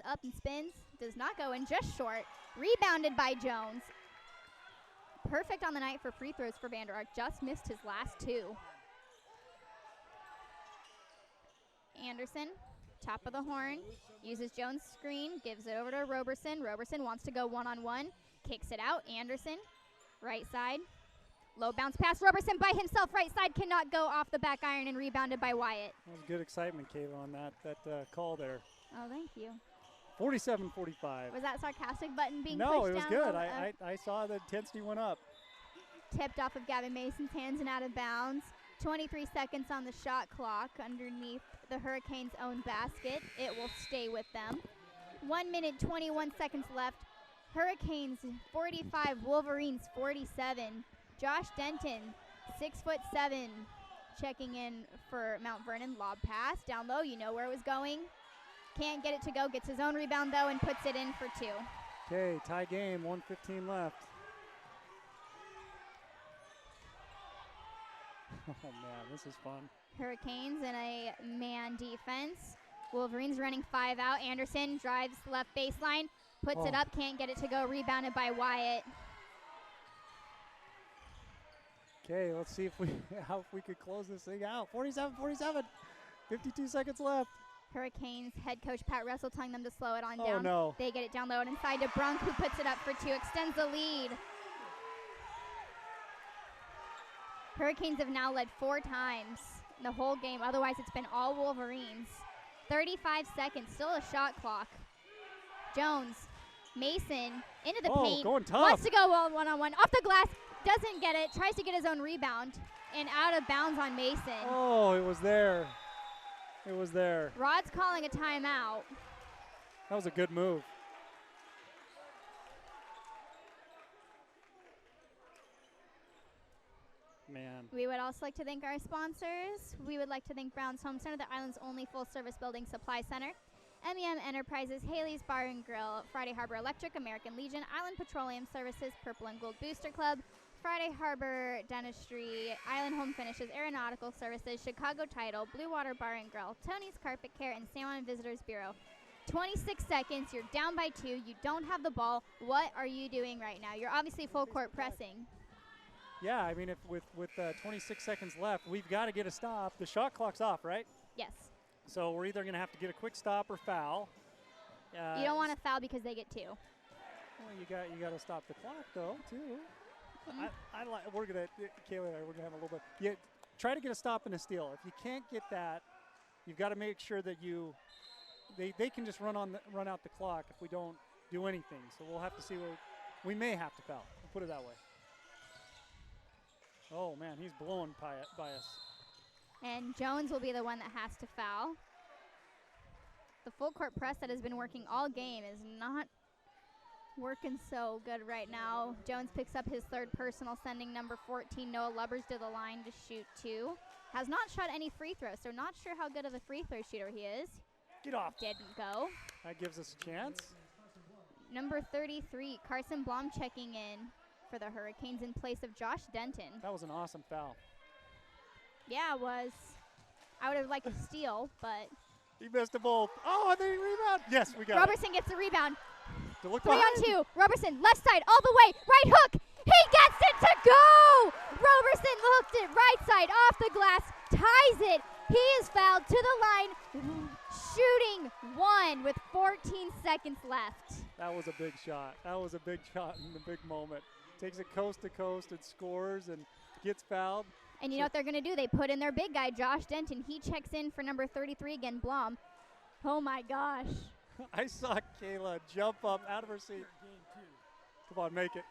up and spins. Does not go in, just short. Rebounded by Jones. Perfect on the night for free throws for Vander Ark. Just missed his last two. Anderson, top of the horn, uses Jones' screen, gives it over to Roberson. Roberson wants to go one-on-one, kicks it out. Anderson, right side. Low bounce pass. Roberson by himself, right side, cannot go off the back iron and rebounded by Wyatt. That was good excitement, Kayla, on that call there. Oh, thank you. 47-45. Was that sarcastic button being no, pushed it was down? good. I saw the intensity went up. Tipped off of Gavin Mason's hands and out of bounds. 23 seconds on the shot clock underneath the Hurricanes' own basket. It will stay with them. 1 minute, 21 seconds left. Hurricanes 45, Wolverines 47. Josh Denton, 6'7", checking in for Mount Vernon. Lob pass down low. You know where it was going. Can't get it to go. Gets his own rebound, though, and puts it in for two. Okay, tie game, 1:15 left. Oh, man, this is fun. Hurricanes in a man defense. Wolverines running 5 out. Anderson drives left baseline, puts it up, can't get it to go. Rebounded by Wyatt. Okay, let's see if we could close this thing out. 47-47, 52 seconds left. Hurricanes head coach Pat Russell telling them to slow it on down. Oh, no. They get it down low and inside to Brunk, who puts it up for two, extends the lead. Hurricanes have now led 4 times the whole game. Otherwise, it's been all Wolverines. 35 seconds, still a shot clock. Jones, Mason, into the paint. Going tough. Wants to go one-on-one. Off the glass, doesn't get it. Tries to get his own rebound. And out of bounds on Mason. Oh, it was there. It was there. Rod's calling a timeout. That was a good move. Man. We would also like to thank our sponsors. We would like to thank Brown's Home Center, the island's only full-service building supply center. MEM Enterprises, Haley's Bar and Grill, Friday Harbor Electric, American Legion, Island Petroleum Services, Purple and Gold Booster Club, Friday Harbor Dentistry, Island Home Finishes, Aeronautical Services, Chicago Title, Blue Water Bar and Grill, Tony's Carpet Care, and San Juan Visitors Bureau. 26 seconds, you're down by 2, you don't have the ball. What are you doing right now? You're obviously full court pressing. Yeah, I mean, if with 26 seconds left, we've got to get a stop. The shot clock's off, right? Yes. So we're either going to have to get a quick stop or foul. You don't want to foul because they get 2. Well, you got to stop the clock though, too. We're gonna, Kayla and I, we're gonna have a little bit. Try to get a stop and a steal. If you can't get that, you've got to make sure that they can just run out the clock if we don't do anything. So we'll have to see we may have to foul. We'll put it that way. Oh man, he's blowing by us. And Jones will be the one that has to foul. The full court press that has been working all game is not working so good right now. Jones picks up his 3rd personal, sending number 14, Noah Lubbers, to the line to shoot 2. Has not shot any free throws, so not sure how good of a free throw shooter he is. Get off. Didn't go. That gives us a chance. Number 33, Carson Blom, checking in for the Hurricanes in place of Josh Denton. That was an awesome foul. Yeah, it was. I would have liked to steal, but. He missed a both. Oh, and then he rebound. Yes, we got Roberson gets the rebound. To look 3 behind. on 2. Roberson, left side, all the way. Right hook. He gets it to go. Roberson looked it right side off the glass, ties it. He is fouled to the line, shooting 1 with 14 seconds left. That was a big shot. That was a big shot in the big moment. Takes it coast to coast and scores and gets fouled. And you know what they're going to do? They put in their big guy, Josh Denton. He checks in for number 33 again, Blom. Oh, my gosh. I saw Kayla jump up out of her seat. Come on, make it.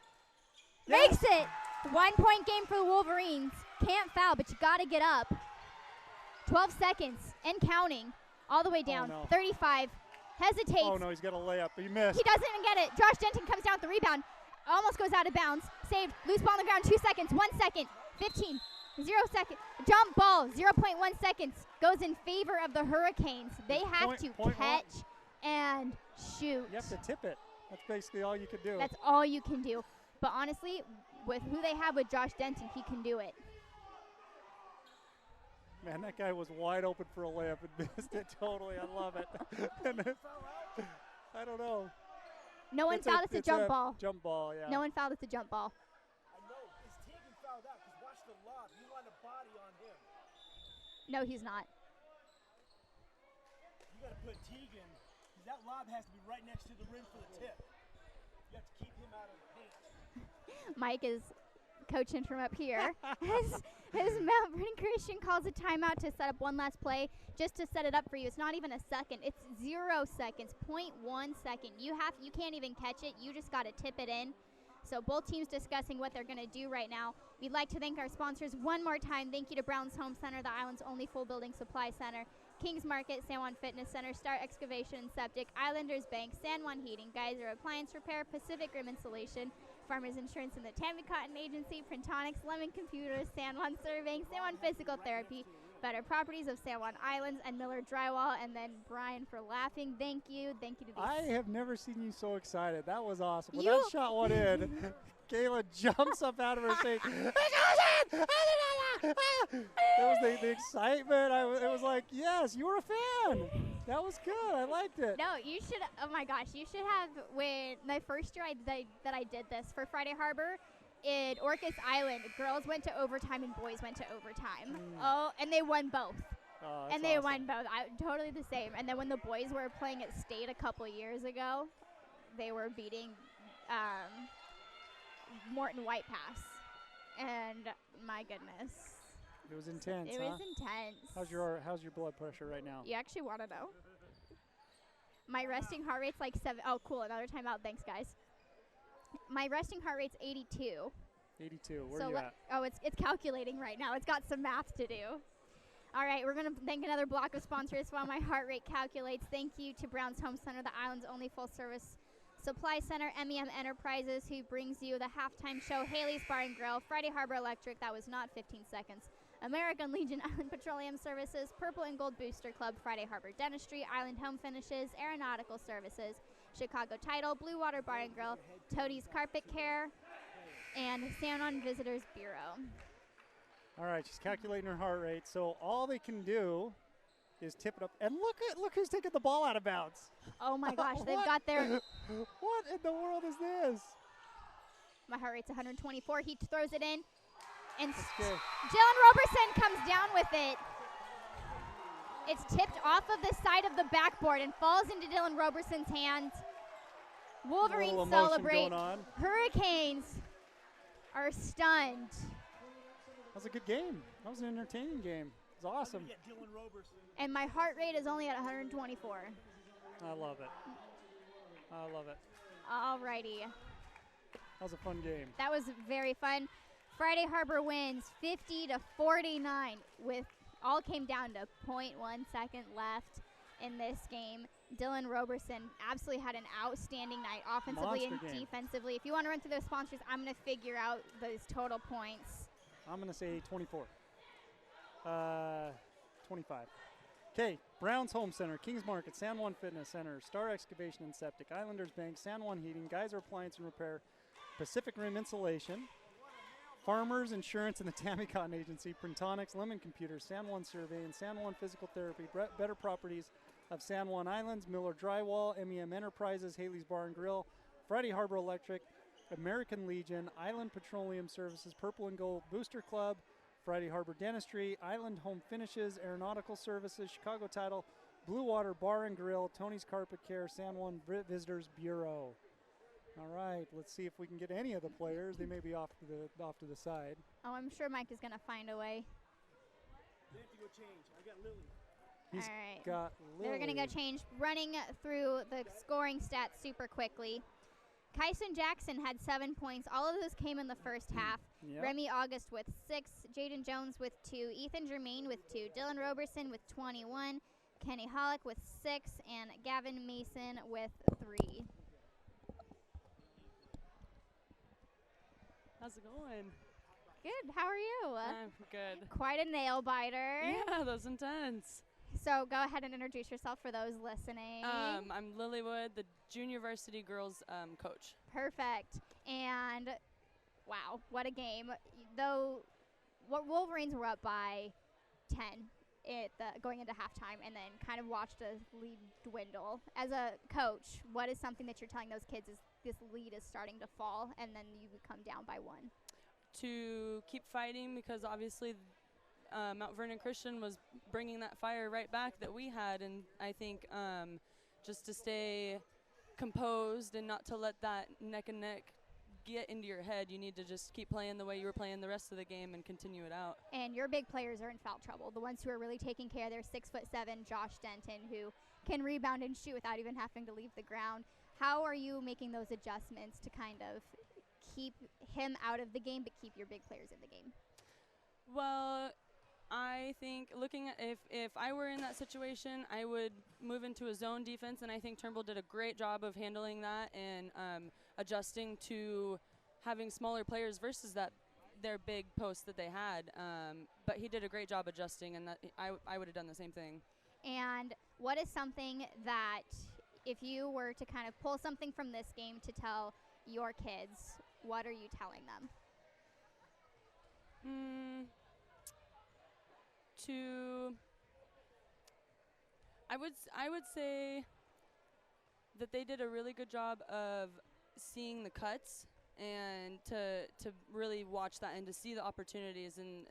Makes it. 1-point game for the Wolverines. Can't foul, but you got to get up. 12 seconds and counting. All the way down. Oh, no. 35. Hesitates. Oh, no, he's got a layup. He missed. He doesn't even get it. Josh Denton comes down with the rebound. Almost goes out of bounds. Saved. Loose ball on the ground. 2 seconds. 1 second. 15. 0 second. Jump ball. 0.1 seconds. Goes in favor of the Hurricanes. They have to catch and shoot. You have to tip it. That's basically all you can do. That's all you can do. But honestly, with who they have with Josh Denton, he can do it. Man, that guy was wide open for a layup and missed it totally. I love it. I don't know. No one fouled. It's a jump ball. Jump ball, yeah. No one fouled. It's a jump ball. I know. Is Tegan fouled out? Because watch the lob. You want a body on him. No, he's not. You got to put Tegan, because that lob has to be right next to the rim for the tip. You have to keep him out of the paint. Mike is coaching from up here. As Mount Vernon Christian calls a timeout to set up one last play, just to set it up for you. It's not even a second. It's 0 seconds, 0.1 second. You can't even catch it. You just got to tip it in. So both teams discussing what they're going to do right now. We'd like to thank our sponsors one more time. Thank you to Brown's Home Center, the island's only full building supply center, Kings Market, San Juan Fitness Center, Star Excavation and Septic, Islanders Bank, San Juan Heating, Geyser Appliance Repair, Pacific Rim Insulation, Farmers Insurance and the Tammy Cotton Agency, Printonics, Lemon Computers, San Juan Surveying, San Juan Physical Therapy, Better Properties of San Juan Islands, and Miller Drywall. And then Brian for laughing. Thank you. Thank you to these. I have never seen you so excited. That was awesome. When that shot went in, Kayla jumps up out of her seat. It goes in! It was the excitement. It was like, yes, you were a fan. That was good. I liked it. No, you should. Oh my gosh, you should have. When my first year that I did this for Friday Harbor, in Orcas Island, girls went to overtime and boys went to overtime. Oh, and they won both. Oh, and they awesome. won both. Totally the same. And then when the boys were playing at state a couple years ago, they were beating Morton White Pass. And my goodness. It was intense. It was intense. How's your blood pressure right now? You actually want to know? My resting heart rate's like 7. Oh, cool. Another timeout. Thanks, guys. My resting heart rate's 82. 82. Where are you at? Oh, it's calculating right now. It's got some math to do. All right, we're going to thank another block of sponsors while my heart rate calculates. Thank you to Brown's Home Center, the island's only full-service supply center, MEM Enterprises, who brings you the halftime show, Haley's Bar and Grill, Friday Harbor Electric, that was not 15 seconds, American Legion Island Petroleum Services, Purple and Gold Booster Club, Friday Harbor Dentistry, Island Home Finishes, Aeronautical Services, Chicago Title, Blue Water Bar and Grill, Toadie's Carpet Care, and San Juan Visitors Bureau. All right, she's calculating her heart rate. So all they can do is tip it up. And look who's taking the ball out of bounds. Oh my gosh, they've got their. What in the world is this? My heart rate's 124. He throws it in, and Okay. Dylan Roberson comes down with it. It's tipped off of the side of the backboard and falls into Dylan Roberson's hands. Wolverines celebrate. Hurricanes are stunned. That was a good game. That was an entertaining game. It was awesome. And my heart rate is only at 124. I love it. I love it. Alrighty. That was a fun game. That was very fun. Friday Harbor wins 50-49 with all came down to 0.1 second left in this game. Dylan Roberson absolutely had an outstanding night offensively and defensively. If you want to run through those sponsors, I'm going to figure out those total points. I'm going to say 24. 25. Okay, Brown's Home Center, Kings Market, San Juan Fitness Center, Star Excavation and Septic, Islanders Bank, San Juan Heating, Geyser Appliance and Repair, Pacific Rim Insulation, Farmers Insurance and the Tammy Cotton Agency, Printonics, Lemon Computers, San Juan Survey, and San Juan Physical Therapy, Better Properties of San Juan Islands, Miller Drywall, MEM Enterprises, Haley's Bar and Grill, Friday Harbor Electric, American Legion, Island Petroleum Services, Purple and Gold Booster Club, Friday Harbor Dentistry, Island Home Finishes, Aeronautical Services, Chicago Title, Blue Water Bar and Grill, Tony's Carpet Care, San Juan Visitors Bureau. All right, let's see if we can get any of the players. They may be off to the side. Oh, I'm sure Mike is going to find a way. They have to go change. I got Lily. He's all right. got Lily. They're going to go change. Running through the scoring stats super quickly. Kyson Jackson had 7 points. All of those came in the first half. Yep. Remy August with 6. Jaden Jones with 2. Ethan Germain with 2. Dylan Roberson with 21. Kenny Hollick with 6. And Gavin Mason with 3. How's it going? Good. How are you? I'm good. Quite a nail biter. Yeah, that was intense. So go ahead and introduce yourself for those listening. I'm Lilywood, the junior varsity girls coach. Perfect. And wow, what a game. Though Wolverines were up by 10. going into halftime and then kind of watched a lead dwindle. As a coach, what is something that you're telling those kids is this lead is starting to fall and then you come down by 1? To keep fighting, because obviously Mount Vernon Christian was bringing that fire right back that we had, and I think just to stay composed and not to let that neck and neck get into your head. You need to just keep playing the way you were playing the rest of the game and continue it out. And your big players are in foul trouble. The ones who are really taking care, they're 6'7", Josh Denton, who can rebound and shoot without even having to leave the ground. How are you making those adjustments to kind of keep him out of the game but keep your big players in the game? Well, I think looking at if I were in that situation, I would move into a zone defense, and I think Turnbull did a great job of handling that and adjusting to having smaller players versus their big post that they had. But he did a great job adjusting, and that I would have done the same thing. And what is something that, if you were to kind of pull something from this game to tell your kids, what are you telling them? I would say that they did a really good job of seeing the cuts and to really watch that and to see the opportunities, and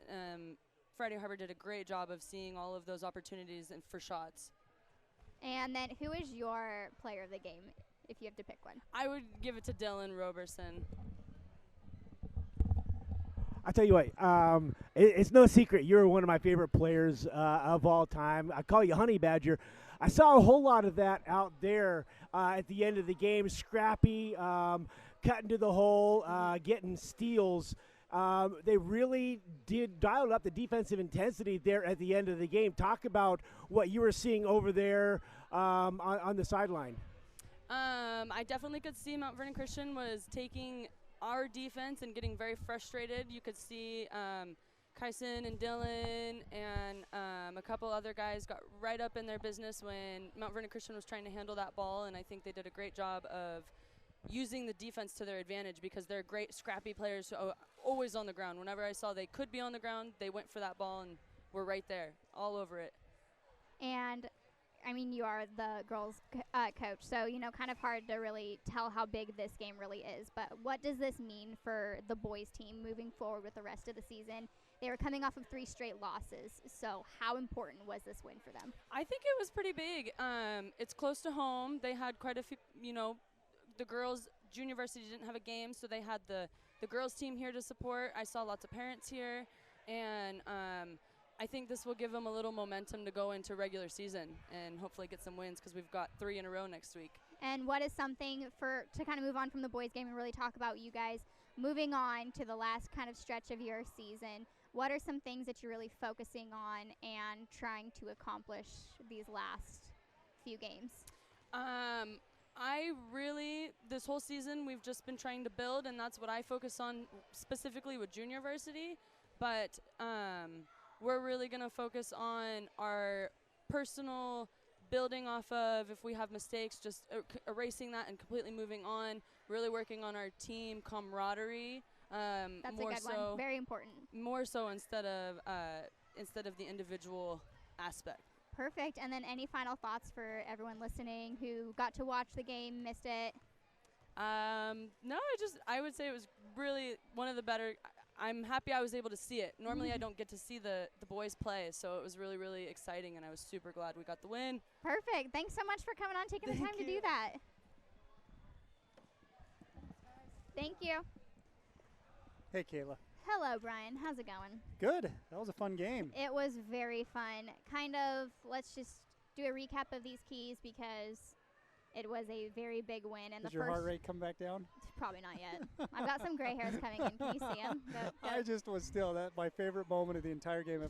Friday Harbor did a great job of seeing all of those opportunities and for shots. And then who is your player of the game, if you have to pick one? I would give it to Dylan Roberson. I tell you what, it's no secret you're one of my favorite players of all time. I call you Honey Badger. I saw a whole lot of that out there at the end of the game, scrappy, cutting to the hole, getting steals. They really did dial up the defensive intensity there at the end of the game. Talk about what you were seeing over there on the sideline. I definitely could see Mount Vernon Christian was taking our defense and getting very frustrated. You could see Kyson and Dylan and a couple other guys got right up in their business when Mount Vernon Christian was trying to handle that ball, and I think they did a great job of using the defense to their advantage because they're great scrappy players who are always on the ground. Whenever I saw they could be on the ground, they went for that ball and were right there, all over it. And I mean, you are the girls' coach, so, kind of hard to really tell how big this game really is. But what does this mean for the boys' team moving forward with the rest of the season? They were coming off of 3 straight losses, so how important was this win for them? I think it was pretty big. It's close to home. They had quite a few, the girls' junior varsity didn't have a game, so they had the girls' team here to support. I saw lots of parents here, and I think this will give them a little momentum to go into regular season and hopefully get some wins because we've got 3 in a row next week. And what is something to kind of move on from the boys game and really talk about you guys moving on to the last kind of stretch of your season? What are some things that you're really focusing on and trying to accomplish these last few games? This whole season, we've just been trying to build, and that's what I focus on specifically with junior varsity. But we're really going to focus on our personal building off of if we have mistakes, just erasing that and completely moving on, really working on our team camaraderie. That's a good one. Very important. More so instead of the individual aspect. Perfect. And then any final thoughts for everyone listening who got to watch the game, missed it? No, I would say it was really one of the better. I'm happy I was able to see it. Normally I don't get to see the boys play, so it was really, really exciting, and I was super glad we got the win. Perfect. Thanks so much for coming on, taking the time to do that. Thank you. Hey, Kayla. Hello, Brian. How's it going? Good. That was a fun game. It was very fun. Let's just do a recap of these keys because it was a very big win. And Did your heart rate come back down? Probably not yet. I've got some gray hairs coming in. Can you see them? I just was still my favorite moment of the entire game. The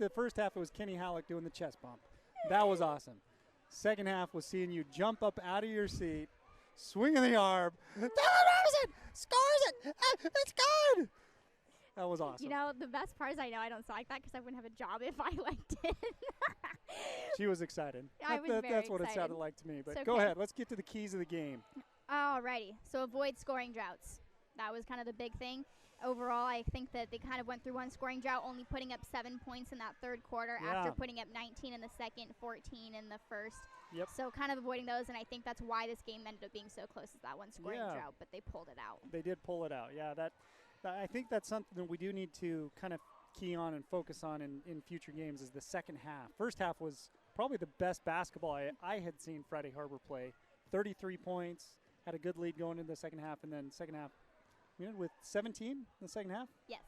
first half, it was Kenny Halleck doing the chest bump. That was awesome. Second half was seeing you jump up out of your seat, swinging the arm. Dylan Roberson scores it. It's good. That was awesome. The best part is I know I don't like that because I wouldn't have a job if I liked it. She was excited. I was very That's what excited. it sounded like to me. But So go ahead. Let's get to the keys of the game. Alrighty. So avoid scoring droughts. That was kind of the big thing. overall, I think that they kind of went through one scoring drought, only putting up 7 points in that third quarter after putting up 19 in the second, 14 in the first. Yep. So kind of avoiding those, and I think that's why this game ended up being so close as that one scoring drought, but they pulled it out. They did pull it out. Yeah, I think that's something that we do need to kind of key on and focus on in future games is the second half. First half was probably the best basketball I had seen Friday Harbor play. 33 points, had a good lead going into the second half, and then second half, we ended with 17 in the second half? Yes.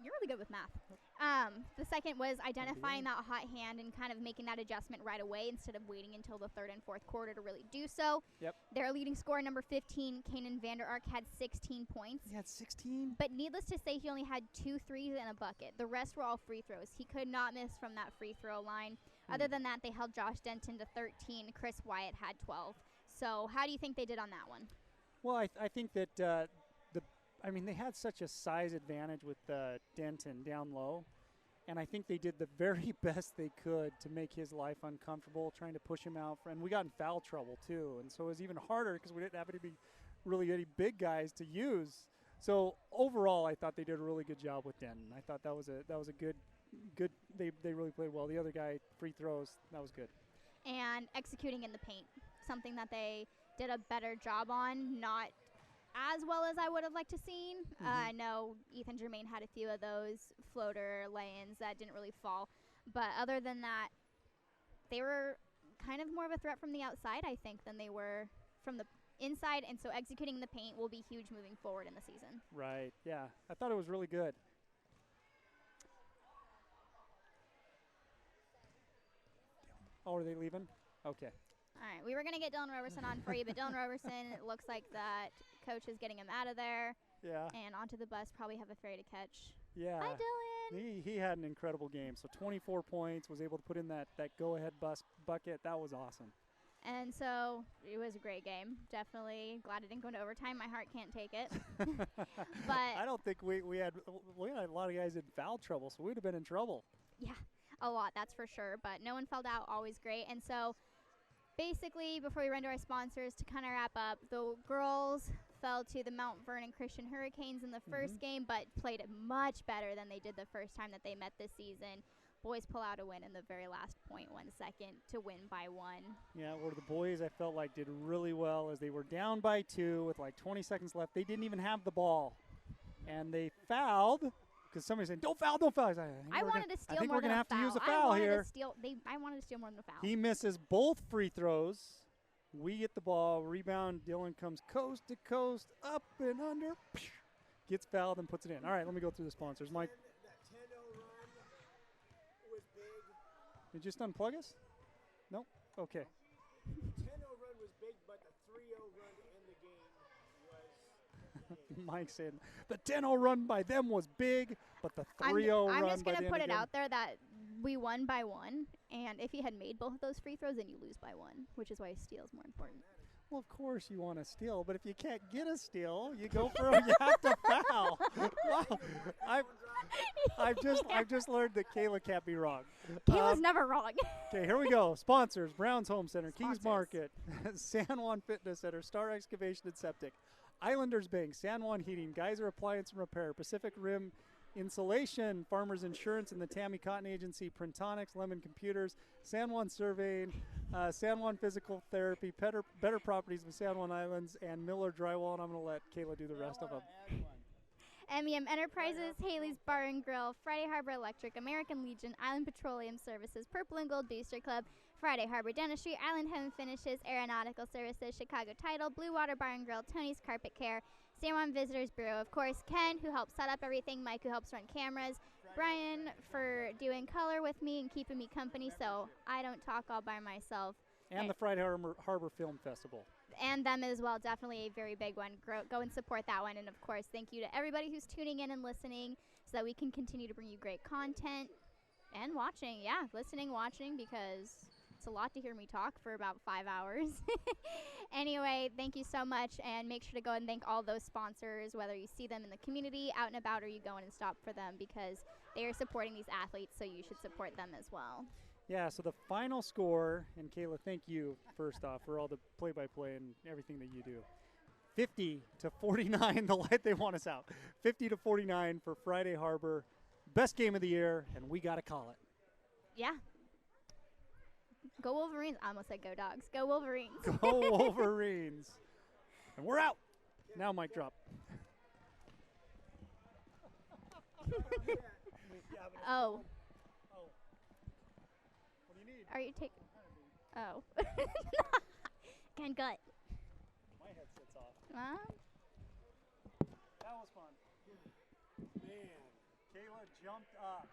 You're really good with math. The second was identifying that hot hand and kind of making that adjustment right away instead of waiting until the third and fourth quarter to really do so. Yep. Their leading scorer, number 15, Kanan Vander Ark, had 16 points. He had 16? But needless to say, he only had 2 threes and a bucket. The rest were all free throws. He could not miss from that free throw line. Other than that, they held Josh Denton to 13. Chris Wyatt had 12. So how do you think they did on that one? Well, I think that they had such a size advantage with Denton down low, and I think they did the very best they could to make his life uncomfortable, trying to push him out. And we got in foul trouble, too, and so it was even harder because we didn't have any really any big guys to use. So overall, I thought they did a really good job with Denton. I thought that was a good. They really played well. The other guy, free throws, that was good. And executing in the paint, something that they did a better job on, not as well as I would have liked to seen. I know Ethan Germain had a few of those floater lay-ins that didn't really fall. But other than that, they were kind of more of a threat from the outside, I think, than they were from the inside. And so executing in the paint will be huge moving forward in the season. Right, yeah. I thought it was really good. Oh, are they leaving? Okay. All right, we were going to get Dylan Roberson on for you, but Dylan Roberson, it looks like that coach is getting him out of there. Yeah. And onto the bus, probably have a ferry to catch. Yeah. Bye, Dylan. He had an incredible game. So 24 points, was able to put in that go-ahead bucket. That was awesome. And so it was a great game. Definitely glad it didn't go into overtime. My heart can't take it. But I don't think we had a lot of guys in foul trouble, so we would have been in trouble. Yeah, a lot, that's for sure. But no one fell out, always great. And so basically, before we run to our sponsors, to kind of wrap up, the girls fell to the Mount Vernon Christian Hurricanes in the first game, but played it much better than they did the first time that they met this season. Boys pull out a win in the very last 0.1 second to win by 1. Yeah, where the boys, I felt like, did really well as they were down by 2 with like 20 seconds left. They didn't even have the ball. And they fouled because somebody said, don't foul. I wanted to steal more than a foul. I think we're going to have to use a foul here. I wanted to steal more than a foul. He misses both free throws. We get the ball, rebound. Dylan comes coast to coast, up and under, gets fouled and puts it in. All right, let me go through the sponsors. Mike. That 10-0 run was big. You just unplug us? No? Okay. 10-0 run was big, but the 3-0 run to end the game was Mike said the 10-0 run by them was big, but the 3-0 run by the end of the game. I'm just going to put it out there that we won by 1, and if he had made both of those free throws, then you lose by 1, which is why a steal is more important. Well, of course you want to steal, but if you can't get a steal, you go for you have to foul. Wow. I've just learned that Kayla can't be wrong. Kayla's never wrong. Okay, here we go. Sponsors: Brown's Home Center, Sponsors. Kings Market, San Juan Fitness Center, Star Excavation and Septic, Islanders Bank, San Juan Heating, Geyser Appliance and Repair, Pacific Rim Insulation, Farmers Insurance, and the Tammy Cotton Agency, Printonics, Lemon Computers, San Juan Surveying, San Juan Physical Therapy, Better Properties of San Juan Islands, and Miller Drywall. And I'm going to let Kayla do the rest of them. MEM Enterprises, Haley's Bar and Grill, Friday Harbor Electric, American Legion, Island Petroleum Services, Purple and Gold Booster Club, Friday Harbor Dentistry, Island Home Finishes, Aeronautical Services, Chicago Title, Blue Water Bar and Grill, Tony's Carpet Care, San Juan Visitors Bureau, of course, Ken, who helps set up everything, Mike, who helps run cameras, Brian for doing color with me and keeping me company so I don't talk all by myself. And the Friday Harbor Film Festival. And them as well, definitely a very big one. Go and support that one. And, of course, thank you to everybody who's tuning in and listening so that we can continue to bring you great content and watching. Yeah, listening, watching, because it's a lot to hear me talk for about 5 hours. Anyway, thank you so much, and make sure to go and thank all those sponsors, whether you see them in the community, out and about, or you go in and stop for them, because they are supporting these athletes, so you should support them as well. Yeah, so the final score, and Kayla, thank you, first off, for all the play-by-play and everything that you do. 50 to 49. The light, they want us out. 50 to 49 for Friday Harbor. Best game of the year, and we got to call it. Yeah. Go Wolverines. I almost said go Dogs. Go Wolverines. Go Wolverines. And we're out. Now mic drop. Oh. What do you need? Are you taking? Oh. Can gut. My headset's off. Huh? That was fun. Man. Kayla jumped up.